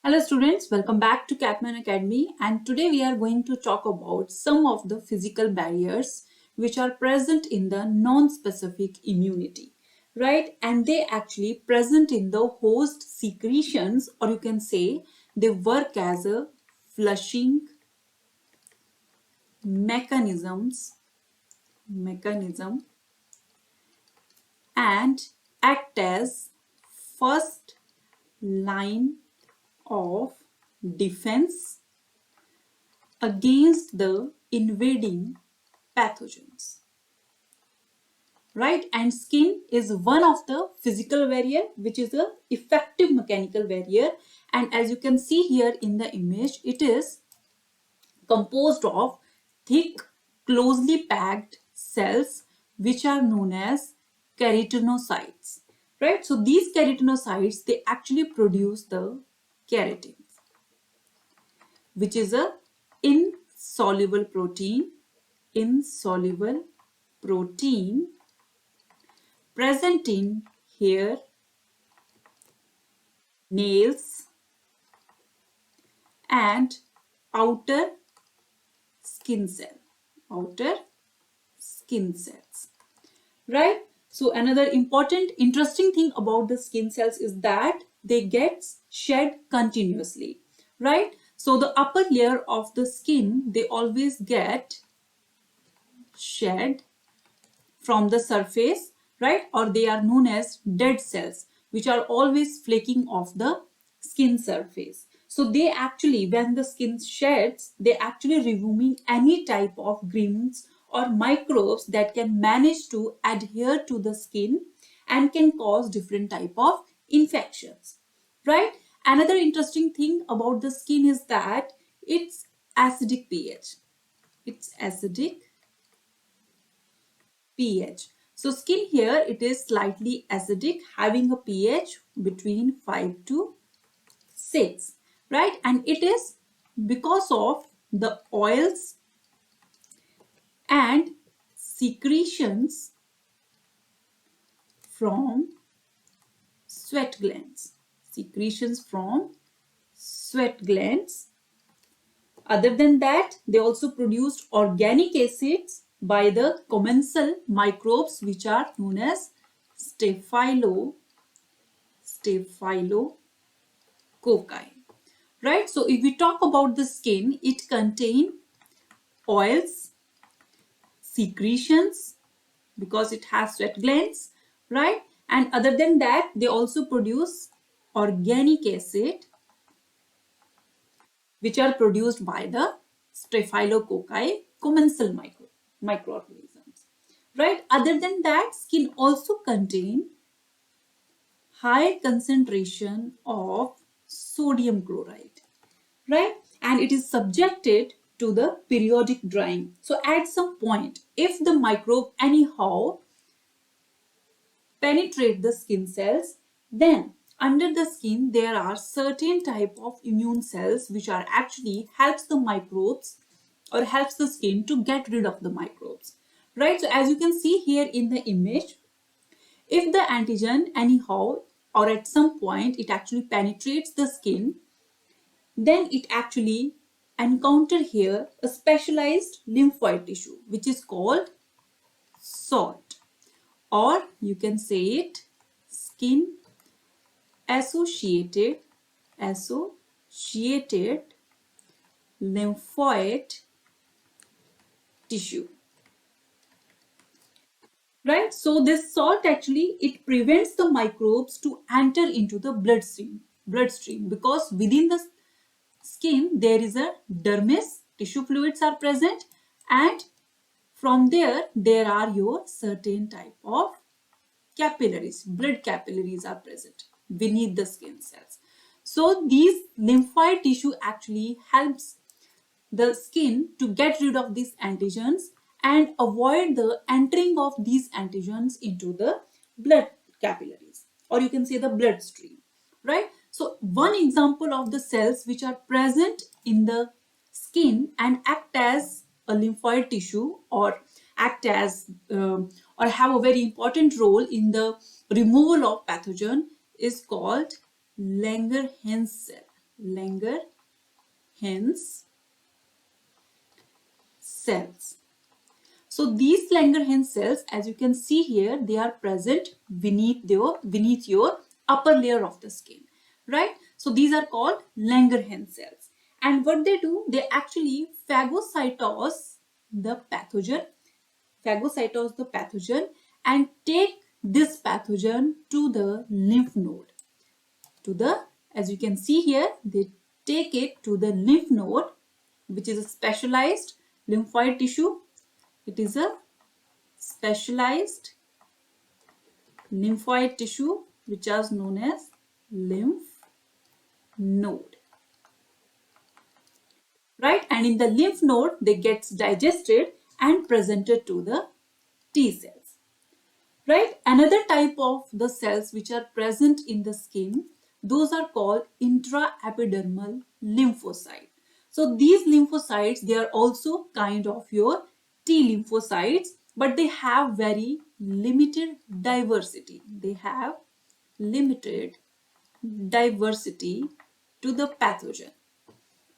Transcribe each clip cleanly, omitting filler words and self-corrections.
Hello students, welcome back to KapMan Academy, and today we are going to talk about some of the physical barriers which are present in the non-specific immunity, right? And they actually present in the host secretions, or you can say they work as a flushing mechanism and act as first line of defense against the invading pathogens, right? And skin is one of the physical barrier which is a effective mechanical barrier, and as you can see here in the image, it is composed of thick closely packed cells which are known as keratinocytes, right? So these keratinocytes, they actually produce the keratin, which is a insoluble protein present in hair, nails, and outer skin cells, right? So another important interesting thing about the skin cells is that they get shed continuously, right? So the upper layer of the skin, they always get shed from the surface, right? Or they are known as dead cells, which are always flaking off the skin surface. So they actually, when the skin sheds, they actually removing any type of grains or microbes that can manage to adhere to the skin and can cause different type of infections, right? Another interesting thing about the skin is that it's acidic pH. It's acidic pH. So skin here, it is slightly acidic, having a pH between 5 to 6, right? And it is because of the oils and secretions from sweat glands. Other than that, they also produced organic acids by the commensal microbes, which are known as staphylococci, right? So if we talk about the skin, it contains oils, secretions, because it has sweat glands, right? And other than that, they also produce organic acid, which are produced by the staphylococci, commensal microorganisms, right? Other than that, skin also contain high concentration of sodium chloride, right? And it is subjected to the periodic drying. So at some point, if the microbe anyhow penetrate the skin cells, then under the skin there are certain type of immune cells which are actually helps the microbes or helps the skin to get rid of the microbes, right? So as you can see here in the image, if the antigen anyhow or at some point it actually penetrates the skin, then it actually encounter here a specialized lymphoid tissue which is called SALT, or you can say it skin associated lymphoid tissue, right? So this salt actually, it prevents the microbes to enter into the bloodstream, because within the skin there is a dermis, tissue fluids are present, and from there are your certain type of capillaries, blood capillaries are present beneath the skin cells. So these lymphoid tissue actually helps the skin to get rid of these antigens and avoid the entering of these antigens into the blood capillaries, or you can say the bloodstream, right? So one example of the cells which are present in the skin and act as a lymphoid tissue, or act as or have a very important role in the removal of pathogen, is called Langerhans cell. Langerhans cells. So these Langerhans cells, as you can see here, they are present beneath your upper layer of the skin, right? So these are called Langerhans cells. And what they do, they actually phagocytose the pathogen and take this pathogen to the lymph node. As you can see here, they take it to the lymph node, which is a specialized lymphoid tissue. It is a specialized lymphoid tissue which is known as lymph node, right? And in the lymph node, they get digested and presented to the T cells, right? Another type of the cells which are present in the skin, those are called intraepidermal lymphocytes. So these lymphocytes, they are also kind of your T lymphocytes, but they have very limited diversity. They have limited diversity to the pathogen,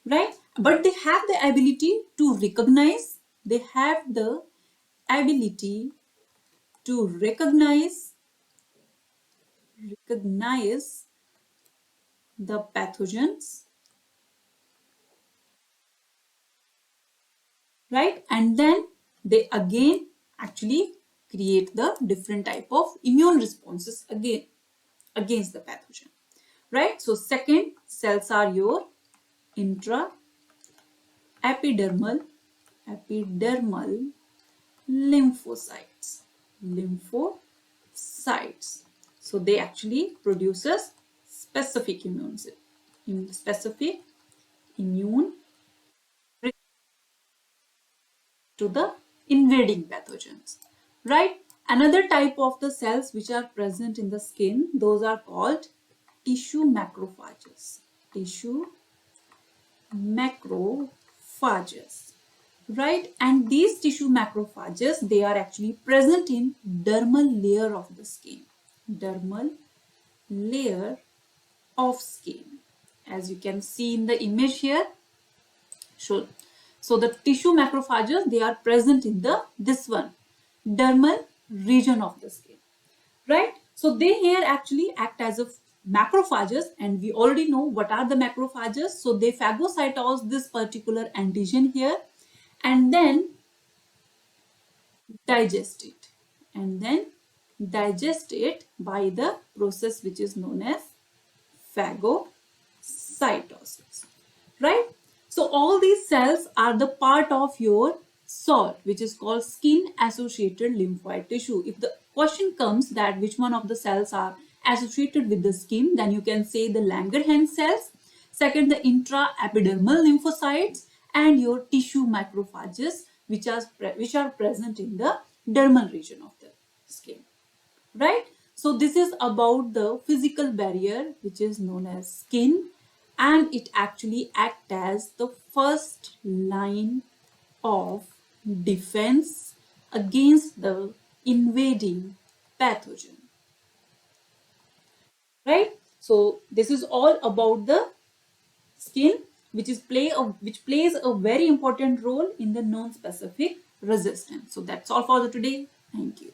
right? But they have the ability to recognize, they have the ability to recognize the pathogens, right? And then they again actually create the different type of immune responses again against the pathogen, right? So second cells are your intraepidermal lymphocytes. Lymphocytes. So they actually produces specific immune to the invading pathogens, right? Another type of the cells which are present in the skin, those are called tissue macrophages. Tissue macrophages, right? And these tissue macrophages, they are actually present in dermal layer of the skin. Dermal layer of skin. As you can see in the image here, so the tissue macrophages, they are present in this one, dermal region of the skin, right? So they here actually act as a macrophages, and we already know what are the macrophages. So they phagocytose this particular antigen here and then digest it by the process which is known as phagocytosis, right? So all these cells are the part of your SALT, which is called skin associated lymphoid tissue. If the question comes that which one of the cells are associated with the skin, then you can say the Langerhans cells, second the intraepidermal lymphocytes, and your tissue macrophages, which are present in the dermal region of the skin, right? So this is about the physical barrier which is known as skin, and it actually acts as the first line of defense against the invading pathogen, right? So this is all about the skin, which plays a very important role in the non-specific resistance. So that's all for the today. Thank you.